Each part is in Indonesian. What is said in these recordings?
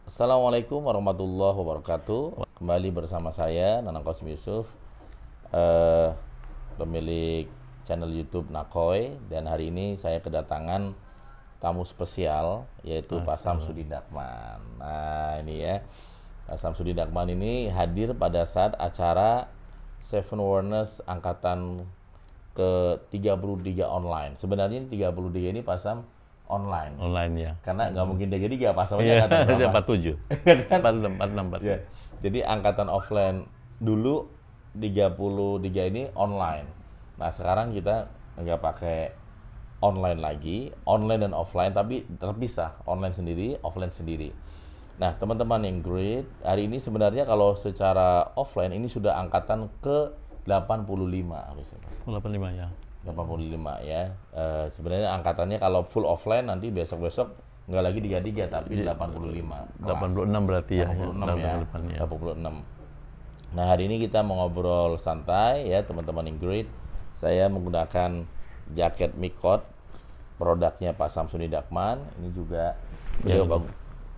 Assalamualaikum warahmatullahi wabarakatuh. Kembali bersama saya Nanang Kosmi Yusuf, pemilik channel YouTube Nakoy, dan hari ini saya kedatangan tamu spesial yaitu Pak Samsudin Dakman. Nah ini ya, Pak Samsudin Dakman ini hadir pada saat acara Seven Awareness angkatan ke-33 online. Sebenarnya 33 ini Pak Sam online. Online ya. Karena nggak mungkin 33, Pak Sam Iya, angkatan saya berapa? 47. Iya kan? 46, 46, 46. Ya. Jadi angkatan offline dulu 33 ini online. Nah sekarang kita nggak pakai online lagi, online dan offline tapi terpisah, online sendiri, offline sendiri. Nah teman-teman yang great, hari ini sebenarnya kalau secara offline ini sudah angkatan ke 85 harusnya. 85 ya. 85 ya. Sebenarnya angkatannya kalau full offline nanti besok-besok nggak lagi 33 tapi 85 kelas. 86 berarti ya. 86 ya. Depan ya. 86. Nah, hari ini kita mau ngobrol santai ya, teman-teman yang great. Saya menggunakan jaket Mikot, produknya Pak Samsudin Dakman. Ini juga beliau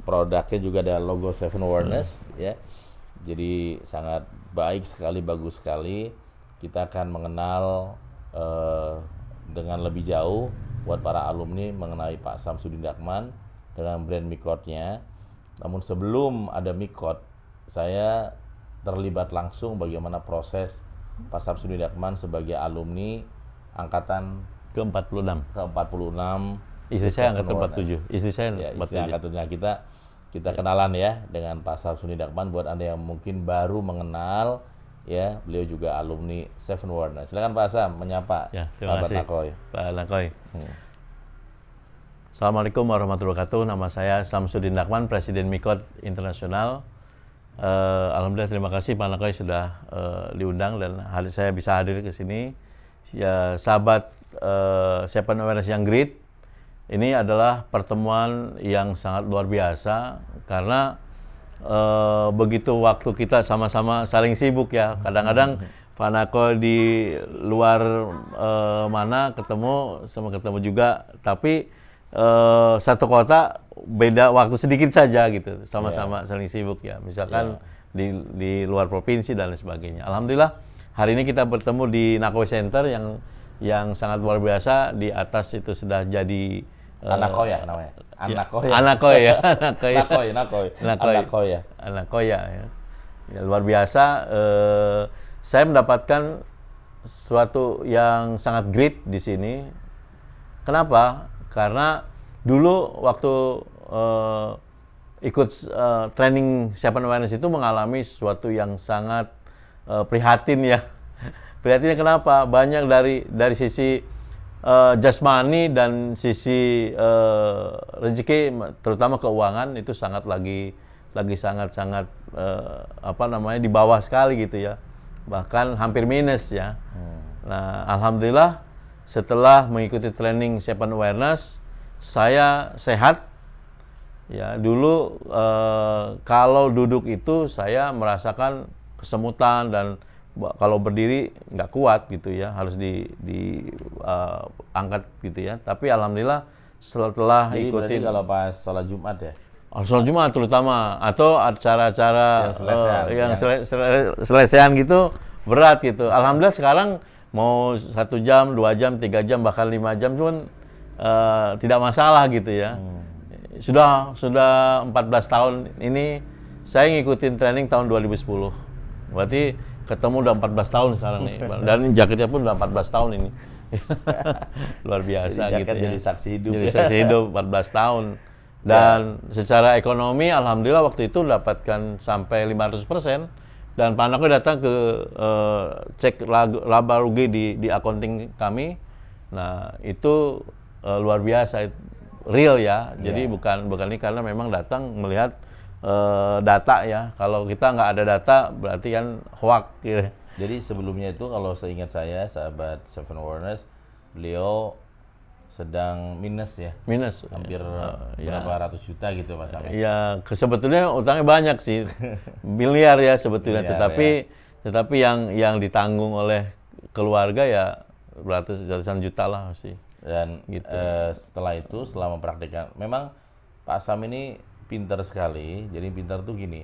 produknya juga ada logo Seven Awareness ya. Jadi sangat baik sekali, bagus sekali. Kita akan mengenal dengan lebih jauh buat para alumni mengenai Pak Samsudin Dakman dengan brand Mikotnya. Namun sebelum ada Mikot, saya terlibat langsung bagaimana proses Pak Samsudin Dakman sebagai alumni angkatan Ke-46. ke-46. Istri saya angkatan 47. Istri saya Ya, 47. istri angkatannya kita kenalan ya dengan Pak Samsudin Dakman. Buat Anda yang mungkin baru mengenal ya, beliau juga alumni Seven Awareness. Silakan Pak Sam menyapa Ya, terima sahabat kasih. Nakoy. Pak Nakoy. Assalamualaikum warahmatullahi wabarakatuh. Nama saya Samsudin Dakman, Presiden Mikot Internasional. Alhamdulillah, terima kasih Pak Nakoy sudah diundang dan saya bisa hadir ke sini. Ya, sahabat Seven Awareness yang great, ini adalah pertemuan yang sangat luar biasa karena begitu waktu kita sama-sama saling sibuk ya. Kadang-kadang Pak Nakoy di luar mana ketemu juga, tapi satu kota beda waktu sedikit saja gitu, sama-sama saling sibuk ya. Misalkan di luar provinsi dan lain sebagainya. Alhamdulillah hari ini kita bertemu di Nakoy Center yang sangat luar biasa. Di atas itu sudah jadi Anakoy ya namanya. Anakoy. Anakoy ya. Anakoy ya. Ya, luar biasa. Saya mendapatkan sesuatu yang sangat great di sini. Kenapa? Karena dulu waktu ikut training Seven Awareness itu mengalami sesuatu yang sangat prihatin ya. Prihatinnya kenapa? Banyak dari sisi jasmani dan sisi rezeki, terutama keuangan itu sangat lagi sangat di bawah sekali gitu ya, bahkan hampir minus ya. Nah alhamdulillah setelah mengikuti training Seven Awareness saya sehat ya. Dulu kalau duduk itu saya merasakan kesemutan dan kalau berdiri nggak kuat gitu ya, harus angkat gitu ya. Tapi alhamdulillah setelah ikutin kalau pas sholat Jumat ya. Sholat Jumat terutama atau acara-acara yang selesaian, selesaian gitu berat gitu. Alhamdulillah sekarang mau 1 jam, 2 jam, 3 jam bahkan 5 jam pun tidak masalah gitu ya. Sudah 14 tahun ini saya ngikutin training tahun 2010. Berarti ketemu udah 14 tahun sekarang nih. Dan jaketnya pun udah 14 tahun ini. Luar biasa jadi gitu ya. Jadi saksi hidup. Jadi saksi hidup 14 tahun. Dan secara ekonomi alhamdulillah waktu itu dapatkan sampai 500%. Dan Pak Nakoy datang ke cek laba rugi di accounting kami. Nah, itu luar biasa, real ya. Jadi bukan ini karena memang datang melihat data ya. Kalau kita nggak ada data berarti kan hoax gitu. Jadi sebelumnya itu kalau seingat saya sahabat Seven Awareness, beliau sedang minus ya. Minus. Hampir berapa ratus juta gitu Mas Amir. Ya, sebetulnya utangnya banyak sih. Miliar ya sebetulnya, tetapi yang ditanggung oleh keluarga ya ratusan juta lah sih. Dan gitu. Setelah itu, setelah mempraktikkan, memang Pak Sam ini pintar sekali. Jadi pintar tuh gini.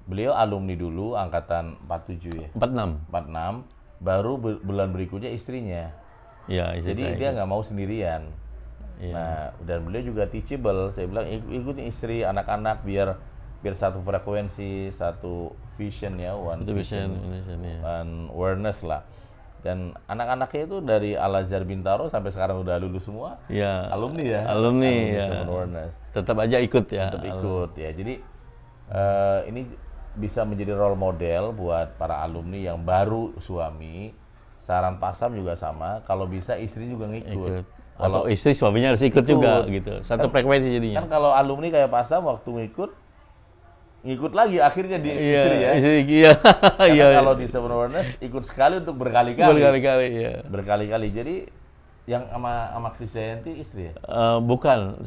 Beliau alumni dulu angkatan 47 ya. 46. 46, baru bulan berikutnya istrinya. Ya, istri Jadi saya dia ikut. nggak mau sendirian. Iya. Nah, dan beliau juga teachable. Saya bilang ikutin istri, anak-anak biar satu frekuensi, satu vision ya, one Itu bisa vision, Indonesia ya. one awareness lah. Dan anak-anaknya itu dari Al Azhar Bintaro sampai sekarang udah lulus semua, Ya. alumni ya. Alumni ya. Seven Awareness. Tetap aja ikut ya. Tetap ikut ya. Jadi ini bisa menjadi role model buat para alumni yang baru suami. Saran Pak Sam juga sama, kalau bisa istri juga ngikut. Ikut. Atau istri suaminya harus ikut juga gitu. Satu frekuensi jadinya. Kan kalau alumni kayak Pak Sam waktu ngikut lagi akhirnya di istri ya. Iya. Karena Iya. kalau di Seven Awareness ikut sekali untuk berkali-kali. Berkali-kali ya. Berkali-kali. Jadi yang sama Krisdayanti istri ya? Bukan,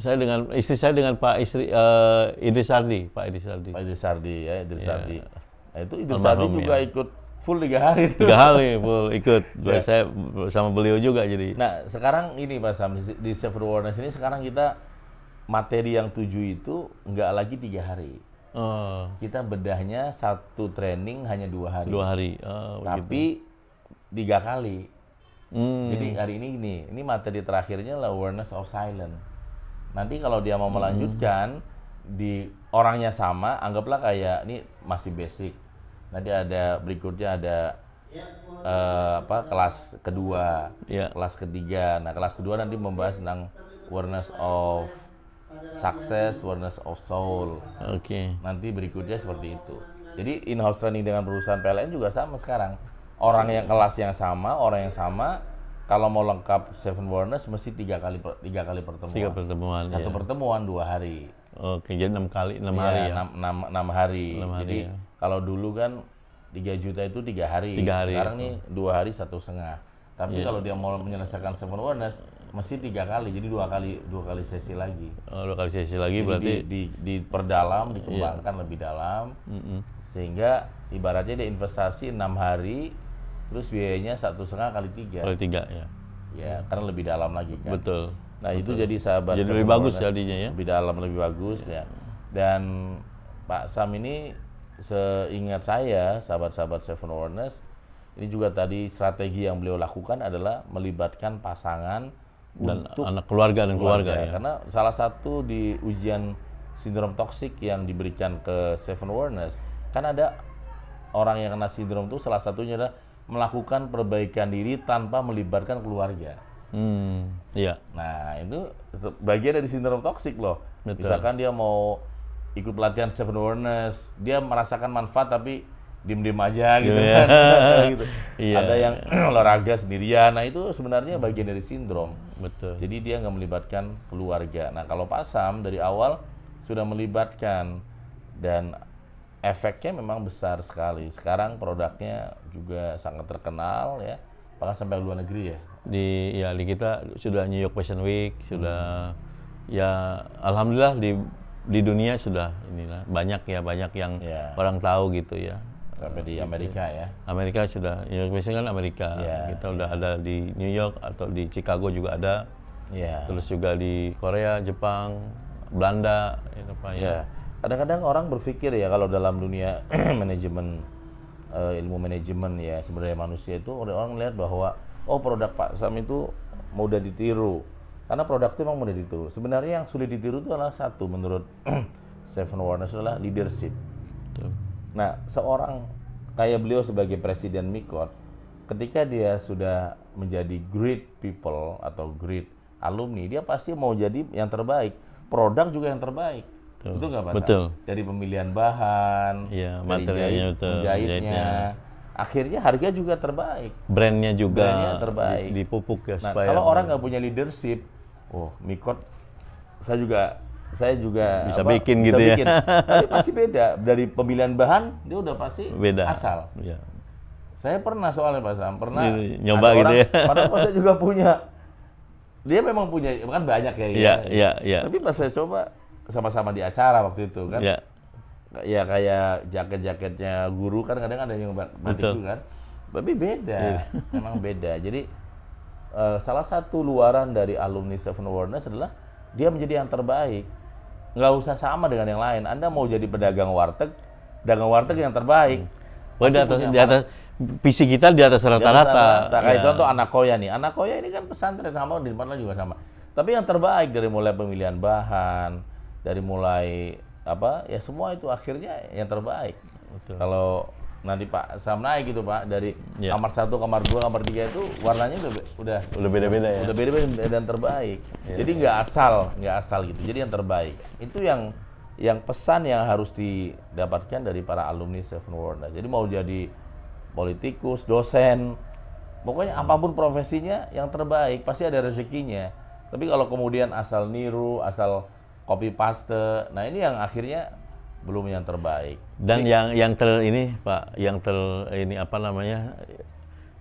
istri saya dengan Pak Idris Sardi, Pak Idris Sardi. Pak Idris Sardi ya, Idris Sardi. Nah itu Idris Almarhum, Sardi juga ya. ikut full 3 hari. 3 kali full ikut. Ya. Saya sama beliau juga jadi. Nah sekarang ini Pak Sam, di Seven Awareness ini sekarang kita materi yang 7 itu nggak lagi 3 hari. Oh, Kita bedahnya satu training hanya 2 hari. 2 hari. Oh, begitu. Tapi 3 kali. Hmm. Jadi hari ini materi terakhirnya lah awareness of silence. Nanti kalau dia mau melanjutkan di orangnya sama, anggaplah kayak ini masih basic. Nanti ada berikutnya ada kelas kedua, Ya. kelas ketiga. Nah kelas kedua nanti membahas tentang awareness of success, awareness of soul. Oke. Nanti berikutnya seperti itu. Jadi in-house training dengan perusahaan PLN juga sama sekarang. Orang yang kelas yang sama, orang yang sama, kalau mau lengkap Seven Awareness mesti 3 kali pertemuan. 3 pertemuan. Satu Ya. pertemuan 2 hari. Oke, jadi 6 hari ya. 6 hari. 6 hari, Jadi ya. kalau dulu kan 3 juta itu 3 hari. 3 hari, Sekarang nih 2 hari 1,5. Tapi Iya. kalau dia mau menyelesaikan Seven Awareness mesti 3 kali. Jadi 2 kali sesi lagi. 2 kali sesi lagi Jadi berarti. diperdalam, dikembangkan lebih dalam, sehingga ibaratnya dia investasi 6 hari, terus biayanya 1,5 kali 3. Kali 3 ya. Ya, karena lebih dalam lagi kan. Betul. Nah itu jadi sahabat. Jadi Seven lebih bagus Awareness, jadinya ya. Lebih dalam, lebih bagus ya. Dan Pak Sam ini seingat saya, sahabat-sahabat Seven Awareness, ini juga tadi strategi yang beliau lakukan adalah melibatkan pasangan Dan untuk anak keluarga dan keluarga ya. Karena salah satu di ujian sindrom toksik yang diberikan ke Seven Awareness, kan ada orang yang kena sindrom itu salah satunya adalah melakukan perbaikan diri tanpa melibatkan keluarga. Iya. Nah itu bagian dari sindrom toksik loh. Betul. Misalkan dia mau ikut pelatihan Seven Awareness, dia merasakan manfaat tapi diem-diem aja gitu Iya. kan. Gitu. Iya. Ada yang olahraga sendirian, nah itu sebenarnya bagian dari sindrom. Betul. Jadi dia nggak melibatkan keluarga. Nah kalau Pak Sam dari awal sudah melibatkan dan efeknya memang besar sekali. Sekarang produknya juga sangat terkenal ya, bahkan sampai luar negeri ya. Di kita sudah New York Fashion Week, sudah ya alhamdulillah di dunia sudah inilah banyak yang Ya. orang tahu gitu ya. Sampai di Amerika ya. Amerika sudah, New York Fashion kan Amerika. Ya, Kita udah ada di New York atau di Chicago juga ada. Ya. Terus juga di Korea, Jepang, Belanda, Ya. Kadang-kadang orang berpikir ya kalau dalam dunia manajemen ilmu manajemen ya sebenarnya manusia itu orang melihat bahwa produk Pak Sam itu mudah ditiru. Karena produk itu memang mudah ditiru. Sebenarnya yang sulit ditiru itu adalah satu menurut Seven Awareness adalah leadership. Betul. Nah, seorang kayak beliau sebagai presiden Mikot, ketika dia sudah menjadi great people atau great alumni, dia pasti mau jadi yang terbaik. Produk juga yang terbaik. Betul nggak Pak? Betul. Dari pemilihan bahan, Iya, dari materialnya betul, menjahitnya, jahitnya. akhirnya harga juga terbaik. Brandnya juga Brandnya terbaik. dipupuk ya Nah, supaya kalau orang nggak punya leadership, Mikot, saya juga Bisa bikin gitu ya. Tapi pasti beda dari pemilihan bahan, dia udah pasti beda. asal. Iya. Saya pernah soalnya Pak Sam, pernah Nyoba ada gitu orang, ya. Padahal kok saya juga punya, dia memang punya, kan banyak ya. Iya. Tapi pas saya coba sama-sama di acara waktu itu kan, Iya. ya kayak jaket-jaketnya guru kan kadang ada yang batik Betul. juga kan, tapi beda, memang beda. Jadi salah satu luaran dari alumni Seven Awareness adalah dia menjadi yang terbaik. nggak usah sama dengan yang lain. Anda mau jadi pedagang warteg yang terbaik. Oh, di atas visi kita di atas rata-rata. Kayak contoh Anakoya nih. Anakoya ini kan pesantren sama, di mana juga sama. Tapi yang terbaik dari mulai pemilihan bahan, dari mulai apa ya, semua itu akhirnya yang terbaik. Betul. Kalau nanti Pak Sam naik gitu Pak, dari kamar 1, kamar 2, kamar 3 itu warnanya udah beda-beda ya. Udah beda-beda dan terbaik. Jadi nggak asal gitu. Jadi yang terbaik. Itu yang pesan yang harus didapatkan dari para alumni Seven Wonders. Jadi mau jadi politikus, dosen, pokoknya apapun profesinya yang terbaik, pasti ada rezekinya. Tapi kalau kemudian asal niru, asal copy paste, nah ini yang akhirnya belum yang terbaik. Dan ini Pak, ini apa namanya?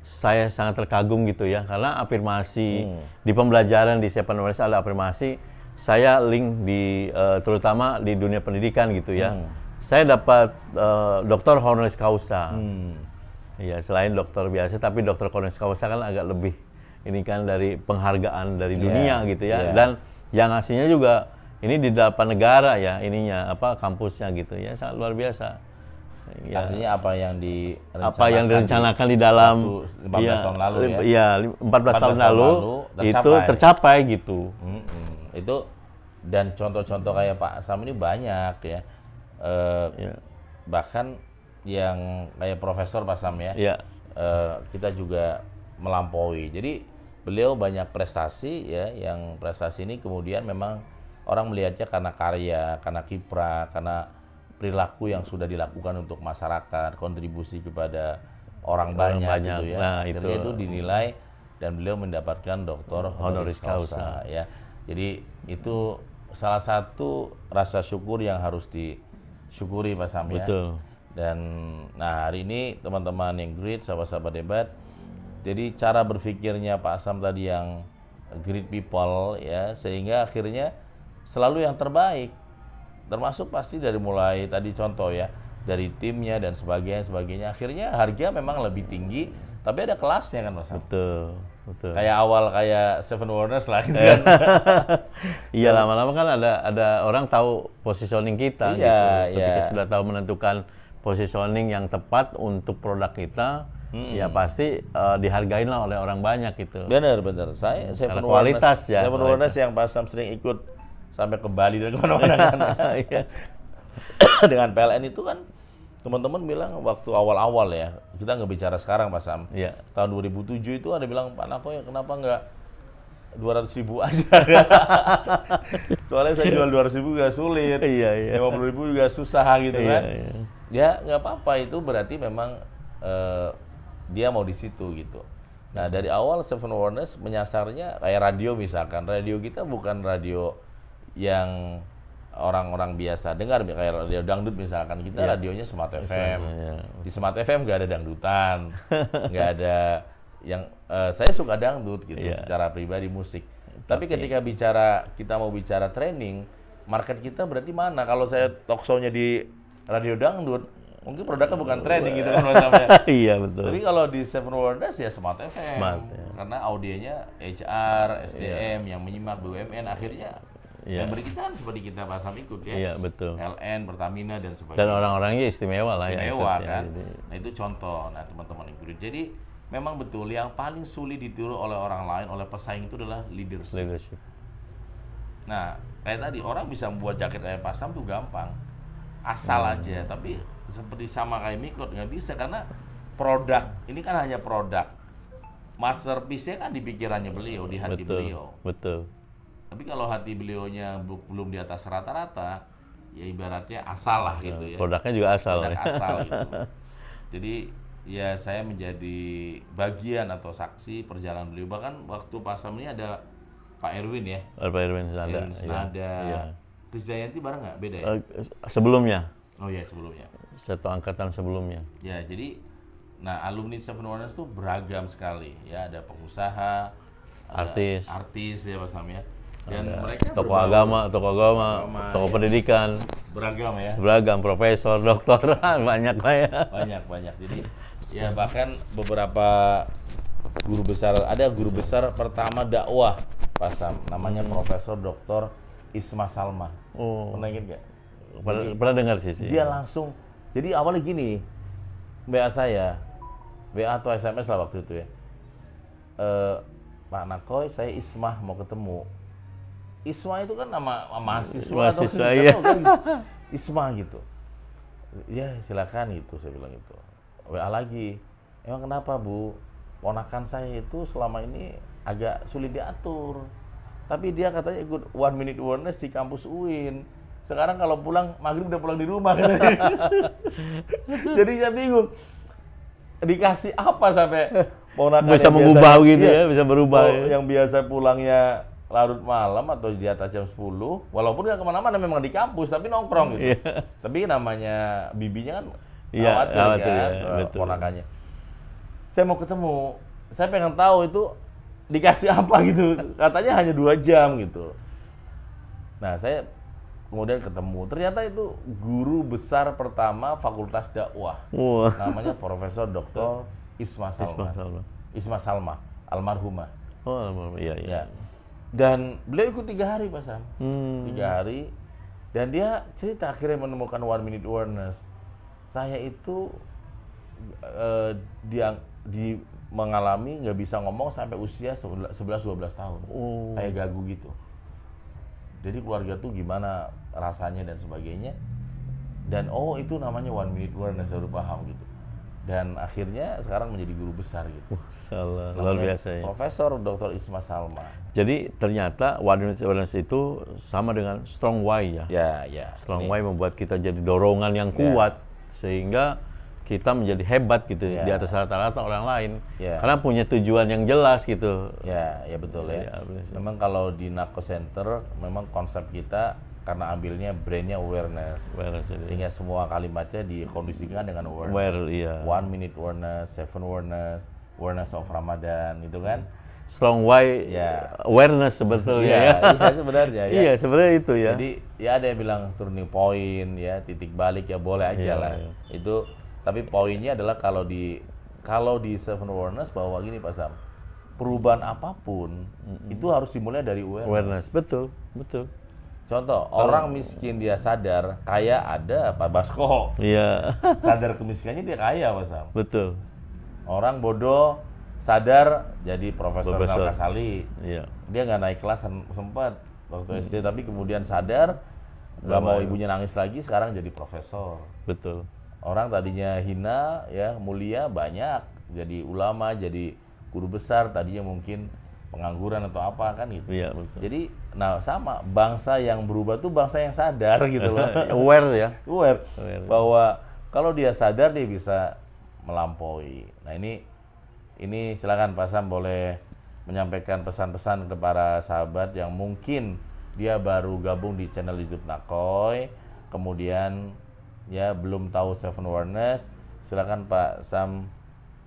Saya sangat terkagum gitu ya, karena afirmasi di pembelajaran di Seven Wonders ada afirmasi. Saya link terutama di dunia pendidikan gitu ya. Saya dapat doktor honoris causa. Ya, selain dokter biasa, tapi dokter honoris causa kan agak lebih ini kan dari penghargaan dari dunia gitu ya. Dan yang aslinya juga ini di 8 negara ya ininya kampusnya gitu ya, sangat luar biasa. Ya. Artinya apa yang direncanakan di dalam 15 tahun lalu ya. Iya, 14 tahun lalu itu tercapai gitu. Itu dan contoh-contoh kayak Pak Sam ini banyak ya. Bahkan yang kayak Profesor Pak Sam ya. Kita juga melampaui. Jadi beliau banyak prestasi ya, yang prestasi ini kemudian memang orang melihatnya karena karya, karena kiprah, karena perilaku yang sudah dilakukan untuk masyarakat, kontribusi kepada orang banyak gitu ya. Nah, akhirnya itu dinilai dan beliau mendapatkan doktor honoris causa ya. Jadi itu salah satu rasa syukur yang harus disyukuri Pak Sam ya. Betul. Dan nah hari ini teman-teman yang great, sahabat-sahabat debat, jadi cara berpikirnya Pak Sam tadi yang great people ya, sehingga akhirnya selalu yang terbaik. Termasuk pasti dari mulai tadi contoh ya, dari timnya dan sebagainya. Akhirnya harga memang lebih tinggi, tapi ada kelasnya kan Mas Sam. Betul. Kayak awal kayak Seven Wonders lah gitu kan. Iya, lama-lama kan ada orang tahu positioning kita gitu. Ketika sudah tahu menentukan positioning yang tepat untuk produk kita, ya pasti dihargain lah oleh orang banyak gitu. Bener. Saya Seven kualitas ya. Seven Wonders yang Pak Sam sering ikut sampai ke Bali dan kemana-mana. Dengan PLN itu kan teman-teman bilang waktu awal-awal ya, kita nggak bicara sekarang Pak Sam. Tahun 2007 itu ada bilang, Pak Nakoya kenapa nggak 200.000 aja? Soalnya saya jual 200.000 juga sulit, 50.000 juga susah gitu kan. Ya nggak apa-apa, itu berarti memang dia mau di situ gitu. Nah dari awal Seven Wonders menyasarnya kayak radio misalkan, radio kita bukan radio yang orang-orang biasa dengar, kayak radio dangdut misalkan, kita radionya Smart FM. Di Smart FM nggak ada dangdutan, nggak ada yang saya suka dangdut gitu secara pribadi musik. Tapi ketika kita mau bicara training, market kita berarti mana? Kalau saya talk show-nya di radio dangdut, mungkin produknya bukan training gitu kan Mas Sam ya. Iya betul. Tapi kalau di Seven Wonders ya Smart FM, karena audienya HR, SDM yang menyimak, BUMN, akhirnya member kita kan seperti kita Pak Sam ikut ya. Iya betul. LN, Pertamina dan sebagainya. Dan orang-orangnya istimewa lah istimewa kan. Nah itu contoh. Nah teman-teman ikut. Jadi memang betul yang paling sulit ditiru oleh orang lain, oleh pesaing itu adalah leadership. Nah kayak tadi orang bisa membuat jaket kayak Pak Sam tuh gampang, asal aja. Tapi seperti sama kayak Mikot nggak bisa, karena produk ini kan hanya produk. Masterpiece-nya kan di pikirannya beliau, di hati beliau. Betul. Tapi kalau hati beliaunya belum di atas rata-rata, ya ibaratnya asal lah gitu ya. Produknya juga asal. Produk asal gitu. Jadi ya saya menjadi bagian atau saksi perjalanan beliau. Bahkan waktu Pak Sam ini ada Pak Erwin ya. Pak Erwin Senada. Krisdayanti bareng nggak? Beda ya? Sebelumnya. Oh iya sebelumnya. Satu angkatan sebelumnya. Ya jadi, nah alumni Seven Wonders itu beragam sekali ya. Ada pengusaha, artis ya Pak Sam ya. Dan mereka tokoh agama, tokoh pendidikan, beragam profesor, dokter, banyak lah ya. Banyak. Jadi ya bahkan beberapa guru besar, ada guru besar pertama dakwah Pak Sam, namanya Profesor Dr. Isma Salma. Oh. Pernah ingat nggak? Pernah dengar sih. Dia langsung, jadi awalnya gini, WA saya, WA atau SMS lah waktu itu ya. Pak Nakoy, saya Isma mau ketemu. Isma itu kan nama mahasiswa atau iya. kan, Isma gitu. Ya silakan gitu, saya bilang gitu. WA lagi, emang kenapa Bu? Ponakan saya itu selama ini agak sulit diatur. Tapi dia katanya ikut 1 Minute Awareness di kampus UIN. Sekarang kalau pulang, maghrib udah pulang di rumah katanya. Jadi saya bingung. Dikasih apa sampai ponakan bisa yang mengubah biasa, gitu ya, bisa berubah ya. Yang biasa pulangnya larut malam atau di atas jam 10, walaupun nggak kemana-mana memang di kampus, tapi nongkrong gitu. Tapi namanya bibinya kan khawatir kan, ponakannya. Saya mau ketemu, saya pengen tahu itu dikasih apa gitu. Katanya hanya 2 jam gitu. Nah, saya kemudian ketemu. Ternyata itu guru besar pertama Fakultas Dakwah. Namanya Profesor Dr. Isma Salma. Isma Salma, almarhumah. Oh, almarhumah. Iya. Ya. Dan beliau ikut 3 hari, Pak Sam. 3 hari. Dan dia cerita akhirnya menemukan 1 Minute Awareness. Saya itu mengalami nggak bisa ngomong sampai usia 11-12 tahun. Kayak gagu gitu. Jadi keluarga tuh gimana rasanya dan sebagainya. Dan itu namanya 1 Minute Awareness, baru paham gitu. Dan akhirnya sekarang menjadi guru besar gitu. Luar biasa ya. Profesor Dr. Isma Salma. Jadi ternyata 1 Minute Awareness itu sama dengan strong why ya. Ya. Strong why membuat kita jadi dorongan yang kuat sehingga kita menjadi hebat gitu di atas rata-rata orang lain. Karena punya tujuan yang jelas gitu. Ya betul ya. Memang kalau di Nako Center memang konsep kita karena ambilnya brandnya awareness sehingga semua kalimatnya dikondisikan dengan awareness. 1 Minute Awareness, 7 Awareness, Awareness of Ramadan, itu kan. Strong why, awareness sebetulnya. Iya, sebenarnya ya. Iya, sebenarnya itu ya. Jadi ya ada yang bilang turning point ya, titik balik ya boleh aja lah. Itu tapi poinnya adalah kalau di 7 Awareness bahwa gini Pak Sam, perubahan apapun itu harus dimulai dari awareness. Betul. Contoh, orang miskin dia sadar, kaya ada Pak Basko. Iya. Sadar kemiskinannya dia kaya, Pak Sam. Betul. Orang bodoh sadar jadi Profesor Kasali. Iya. Dia nggak naik kelas sempat waktu SD, tapi kemudian sadar, nggak mau ibunya nangis lagi, sekarang jadi profesor. Betul. Orang tadinya hina, ya mulia banyak, jadi ulama, jadi guru besar, tadinya mungkin pengangguran atau apa kan gitu. Iya, betul. Jadi, sama bangsa yang berubah tuh bangsa yang sadar gitu loh. Aware ya. Aware. Bahwa kalau dia sadar dia bisa melampaui. Nah ini silakan Pak Sam boleh menyampaikan pesan-pesan kepada sahabat yang mungkin dia baru gabung di channel YouTube Nakoy, kemudian ya belum tahu 7 Awareness. Silakan Pak Sam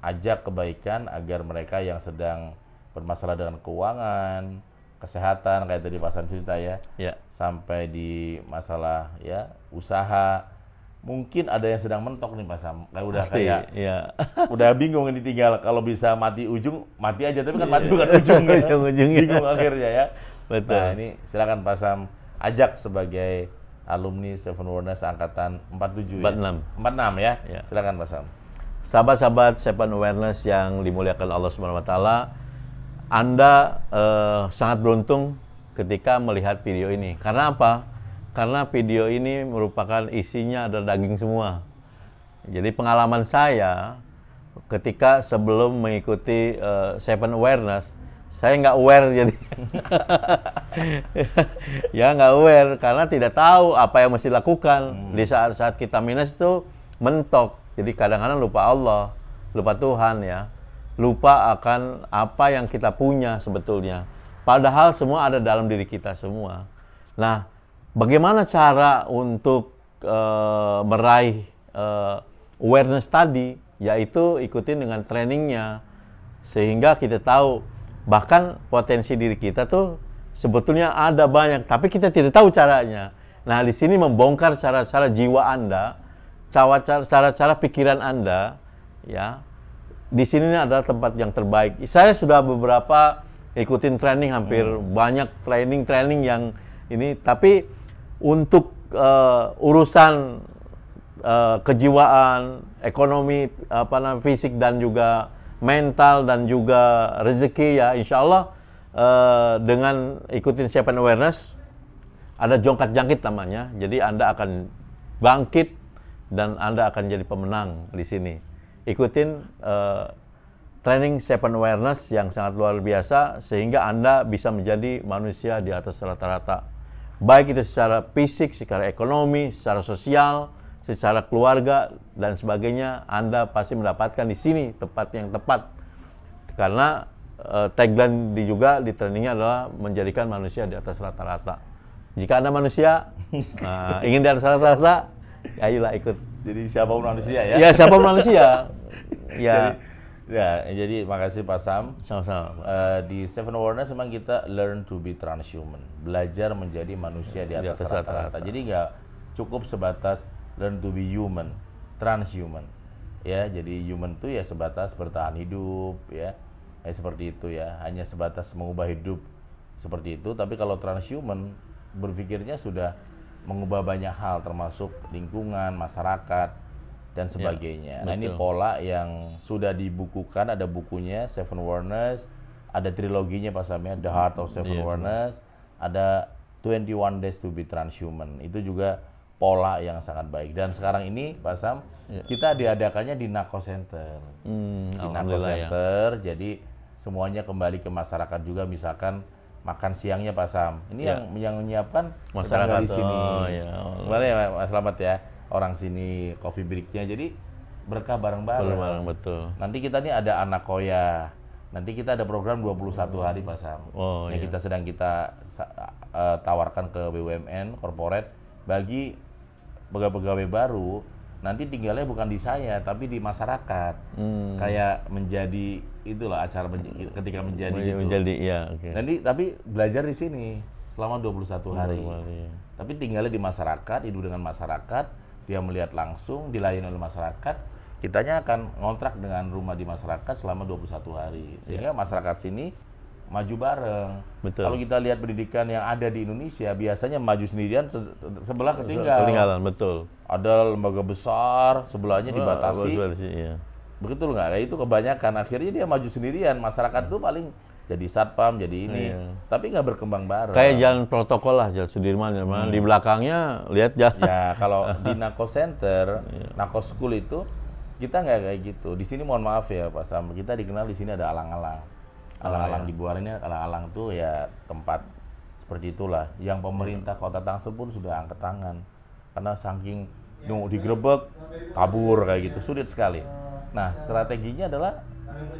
ajak kebaikan agar mereka yang sedang bermasalah dengan keuangan, kesehatan kayak tadi Pak Sam cerita ya, sampai di masalah ya usaha, mungkin ada yang sedang mentok nih Pak Sam, udah bingung ini, tinggal kalau bisa mati ujung mati aja, tapi kan mati bukan ujung ya, bingung akhirnya ya. Betul. Nah ini silakan Pak Sam ajak sebagai alumni 7 Awareness angkatan 47 46 ya. Silakan Pak Sam. Sahabat-sahabat 7 Awareness yang dimuliakan Allah Subhanahu wa taala, Anda sangat beruntung ketika melihat video ini. Karena apa? Karena video ini merupakan isinya adalah daging semua. Jadi pengalaman saya ketika sebelum mengikuti 7 Awareness, saya nggak aware jadi. Ya nggak aware karena tidak tahu apa yang mesti dilakukan. Di saat-saat kita minus itu mentok. Jadi kadang-kadang lupa Allah, lupa Tuhan ya. Lupa akan apa yang kita punya sebetulnya. Padahal semua ada dalam diri kita semua. Nah, bagaimana cara untuk meraih awareness tadi? Yaitu ikutin dengan trainingnya. Sehingga kita tahu, bahkan potensi diri kita tuh sebetulnya ada banyak. Tapi kita tidak tahu caranya. Nah, di sini membongkar cara-cara jiwa Anda, cara-cara pikiran Anda, ya. Di sini adalah tempat yang terbaik. Saya sudah beberapa ikutin training, hampir banyak training yang Ini tapi untuk urusan kejiwaan, ekonomi, fisik dan juga mental dan juga rezeki ya, insya Allah dengan ikutin Seven Awareness ada jongkat jangkit namanya. Jadi Anda akan bangkit dan Anda akan jadi pemenang di sini. Ikutin training Seven Awareness yang sangat luar biasa sehingga Anda bisa menjadi manusia di atas rata-rata. Baik itu secara fisik, secara ekonomi, secara sosial, secara keluarga dan sebagainya, Anda pasti mendapatkan di sini tempat yang tepat. Karena tagline juga di trainingnya adalah menjadikan manusia di atas rata-rata. Jika Anda manusia ingin di atas rata-rata, ayolah ikut. Jadi siapapun manusia ya? Ya, siapapun manusia. Ya. Jadi makasih Pak Sam. Sama-sama. Di Seven Awareness memang kita learn to be transhuman, belajar menjadi manusia di atas rata-rata. Jadi nggak cukup sebatas learn to be human, transhuman. Ya, jadi human itu ya sebatas bertahan hidup, ya, seperti itu ya, hanya sebatas mengubah hidup seperti itu. Tapi kalau transhuman berpikirnya sudah mengubah banyak hal, termasuk lingkungan, masyarakat dan sebagainya. Nah, ini pola yang sudah dibukukan, ada bukunya Seven Awareness, ada triloginya Pak Sam ya, The Heart of Seven Awareness, ada 21 Days to be Transhuman. Itu juga pola yang sangat baik. Dan sekarang ini Pak Sam, kita diadakannya di Nako Center. Di Nako Center, jadi semuanya kembali ke masyarakat juga, misalkan makan siangnya Pak Sam. Ini yang menyiapkan masyarakat di sini. Gimana ya Mas Slamet ya? Orang sini coffee break-nya, jadi berkah bareng-bareng. Betul. Nanti kita nih ada anak koya. Nanti kita ada program 21 hari Pak Sam. Yang kita sedang tawarkan ke BUMN, corporate, bagi pegawai-pegawai baru. Nanti tinggalnya bukan di saya, tapi di masyarakat. Kayak menjadi itulah acara ketika menjadi gitu. Nanti tapi belajar di sini selama 21 hari. Tapi tinggalnya di masyarakat, hidup dengan masyarakat. Dia melihat langsung, dilayani oleh masyarakat, kitanya akan ngontrak dengan rumah di masyarakat selama 21 hari. Sehingga masyarakat sini maju bareng. Kalau kita lihat pendidikan yang ada di Indonesia, biasanya maju sendirian, sebelah ketinggalan. Betul. Ada lembaga besar, sebelahnya dibatasi. Begitu nggak? Kayak itu kebanyakan. Akhirnya dia maju sendirian, masyarakat tuh paling jadi satpam, jadi ini, tapi nggak berkembang bareng. Kayak jalan protokol lah, jalan Sudirman, di belakangnya lihat jalan. Ya, kalau di Nako Center, Nako School itu kita nggak kayak gitu. Di sini mohon maaf ya Pak Sam, kita dikenal di sini ada alang-alang. Alang-alang di Buaran ini, alang-alang tuh ya tempat seperti itulah. Yang pemerintah Kota Tangsel pun sudah angkat tangan, karena saking digerebek, kabur kayak gitu, sulit sekali. Nah, strateginya adalah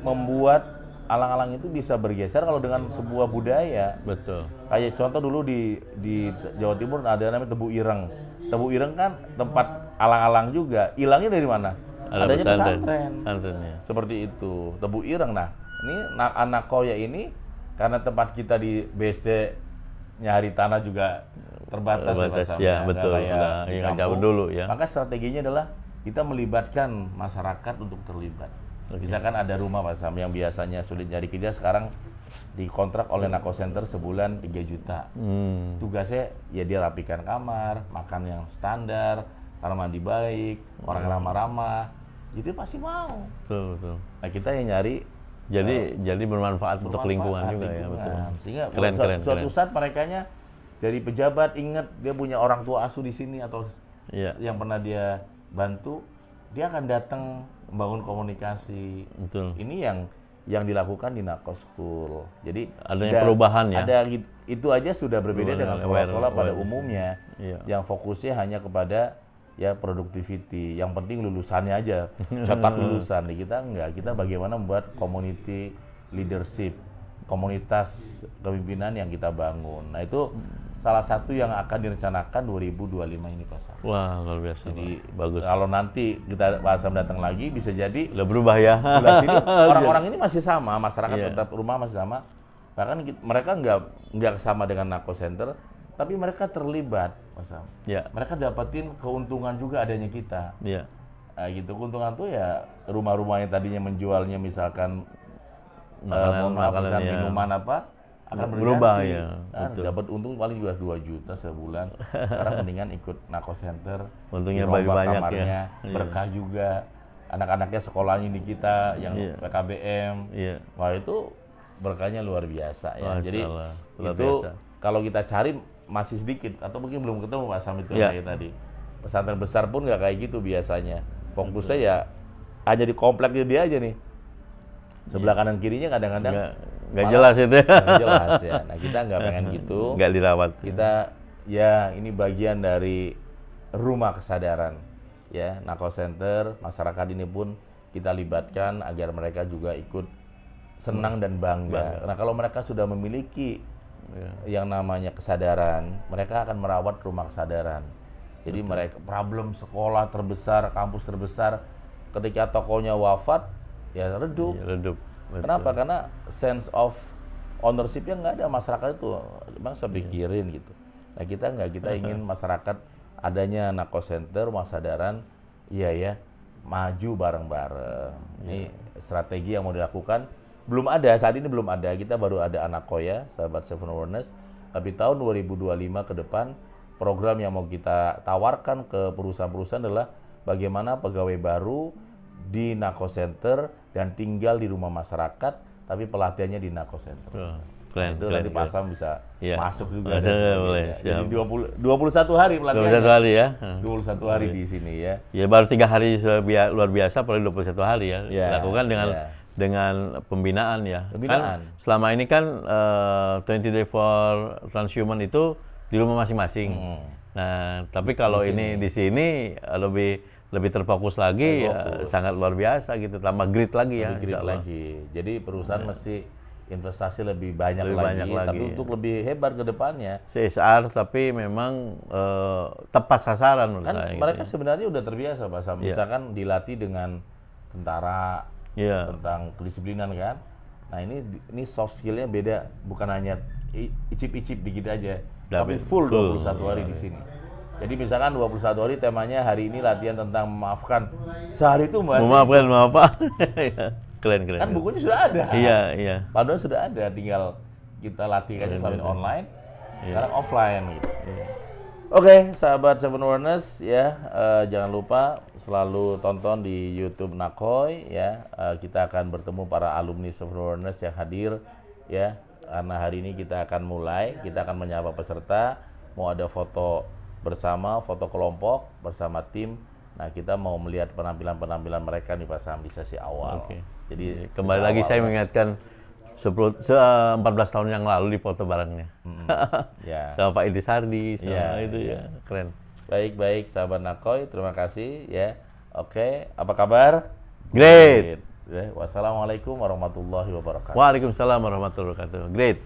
membuat alang-alang itu bisa bergeser kalau dengan sebuah budaya. Betul. Kayak contoh dulu di Jawa Timur ada namanya Tebu Ireng. Tebu Ireng kan tempat alang-alang juga. Ilangnya dari mana? Adanya pesantren. Seperti itu. Tebu Ireng. Nah, ini anak koya ini karena tempat kita di BSD nyari tanah juga terbatas. Ya, betul. Nggak jauh dulu ya. Maka strateginya adalah kita melibatkan masyarakat untuk terlibat. Misalkan ada rumah Pak Sam yang biasanya sulit nyari kerja, sekarang dikontrak oleh Nako Center sebulan 3 juta. Tugasnya ya dia rapikan kamar, makan yang standar, kamar mandi baik, orang ramah-ramah. Itu pasti mau. Betul. Nah, kita yang nyari jadi bermanfaat untuk lingkungan juga ya, betul. Sehingga keren. suatu saat merekanya dari pejabat ingat dia punya orang tua asuh di sini atau yang pernah dia bantu, dia akan datang membangun komunikasi. Betul. Ini yang dilakukan di Nako School. Jadi adanya perubahan ya. Ada itu aja sudah berbeda dengan sekolah-sekolah pada umumnya yang fokusnya hanya kepada ya productivity. Yang penting lulusannya aja, cetak lulusan. Di kita enggak. Kita bagaimana membuat community leadership, komunitas kepemimpinan yang kita bangun. Nah, itu salah satu yang akan direncanakan 2025 ini Pak Sam. Wah, luar biasa. Jadi bagus. Kalau nanti kita Pak Sam datang lagi, bisa jadi udah berubah ya. Sini orang-orang ini masih sama, masyarakat tetap rumah masih sama. Bahkan mereka nggak sama dengan Nako Center, tapi mereka terlibat Pak Sam. Mereka dapatin keuntungan juga adanya kita. Nah, gitu. Keuntungan tuh ya rumah-rumah yang tadinya menjualnya misalkan minuman apa, akan berubah berganti. ya. Kan dapat untung paling juga 2 juta sebulan. Sekarang mendingan ikut Nako Center. Untungnya dirombak bagi banyak kamarnya, ya. berkah juga. Anak-anaknya sekolahnya di kita yang Iya. PKBM. Iya. Wah itu berkahnya luar biasa ya. Masya Jadi Allah, luar itu biasa. kalau kita cari masih sedikit atau mungkin belum ketemu Pak Sam itu Iya. kayak tadi. Pesantren besar pun nggak kayak gitu biasanya. Fokusnya ya hanya di kompleknya dia aja nih. Sebelah kanan kirinya kadang-kadang Nggak jelas itu ya. nggak jelas ya. Nah kita nggak pengen gitu. Nggak dirawat. Kita ya ini bagian dari rumah kesadaran ya. Nako Center, masyarakat ini pun kita libatkan agar mereka juga ikut senang dan bangga. Nah kalau mereka sudah memiliki yang namanya kesadaran, mereka akan merawat rumah kesadaran. Jadi mereka problem sekolah terbesar, kampus terbesar, ketika tokonya wafat, ya redup. Iya, redup. Betul. Kenapa? Karena sense of ownership-nya nggak ada, masyarakat itu. Emang saya pikirin gitu. Nah kita nggak, kita ingin masyarakat adanya Nako Center, rumah kesadaran, iya ya, maju bareng-bareng. Ini strategi yang mau dilakukan. Belum ada, saat ini belum ada. Kita baru ada Anakoya, sahabat Seven Awareness. Tapi tahun 2025 ke depan, program yang mau kita tawarkan ke perusahaan-perusahaan adalah bagaimana pegawai baru di Nako Center dan tinggal di rumah masyarakat, tapi pelatihannya di Nako Center. Oh, keren, Itu keren, nanti Pak Sam bisa Iya. masuk juga. Boleh, Jadi siap. 21 hari pelatihannya. 21 hari ya. 21 hari di sini ya. Ya baru 3 hari sudah luar biasa, apalagi 21 hari ya. Ya, Dilakukan ya. dengan pembinaan ya. Pembinaan. Kan selama ini kan 20 Day for Transhuman itu di rumah masing-masing. Nah, tapi kalau ini di sini lebih terfokus lagi, ya, sangat luar biasa gitu. Tambah grit lagi ya. Lebih insya Allah. lagi. Jadi perusahaan mesti investasi lebih banyak, Lebih lagi, banyak lagi, tapi ya. untuk lebih hebat ke depannya. CSR tapi memang tepat sasaran menurut Kan saya. mereka gitu sebenarnya udah terbiasa Pak Sam. Misalkan dilatih dengan tentara, ya. tentang kedisiplinan kan. Nah ini soft skillnya beda, bukan hanya icip-icip dikit aja, tapi full 21 hari di sini. Jadi misalkan 21 hari temanya hari ini latihan tentang memaafkan. Sehari itu Mbak. Maaf. Keren. Kan bukunya sudah ada. Iya. Padahal sudah ada, tinggal kita latih aja selain online, sekarang offline gitu. Oke, sahabat Seven Awareness ya, jangan lupa selalu tonton di YouTube Nakoy ya. Kita akan bertemu para alumni Seven Awareness yang hadir ya. Karena hari ini kita akan mulai, kita akan menyapa peserta, mau ada foto bersama, foto kelompok bersama tim. Nah, kita mau melihat penampilan-penampilan mereka nih Pak Sam di sesi awal. Oke. Jadi Kembali sesi lagi awal saya ya. mengingatkan 14 tahun yang lalu di foto barengnya. Ya. Sama Pak Idris Hardi, sama Iya, itu ya. Keren. Baik sahabat Nakoy, terima kasih ya. Oke, apa kabar? Great. Ya, wassalamualaikum warahmatullahi wabarakatuh. Waalaikumsalam warahmatullahi wabarakatuh. Great.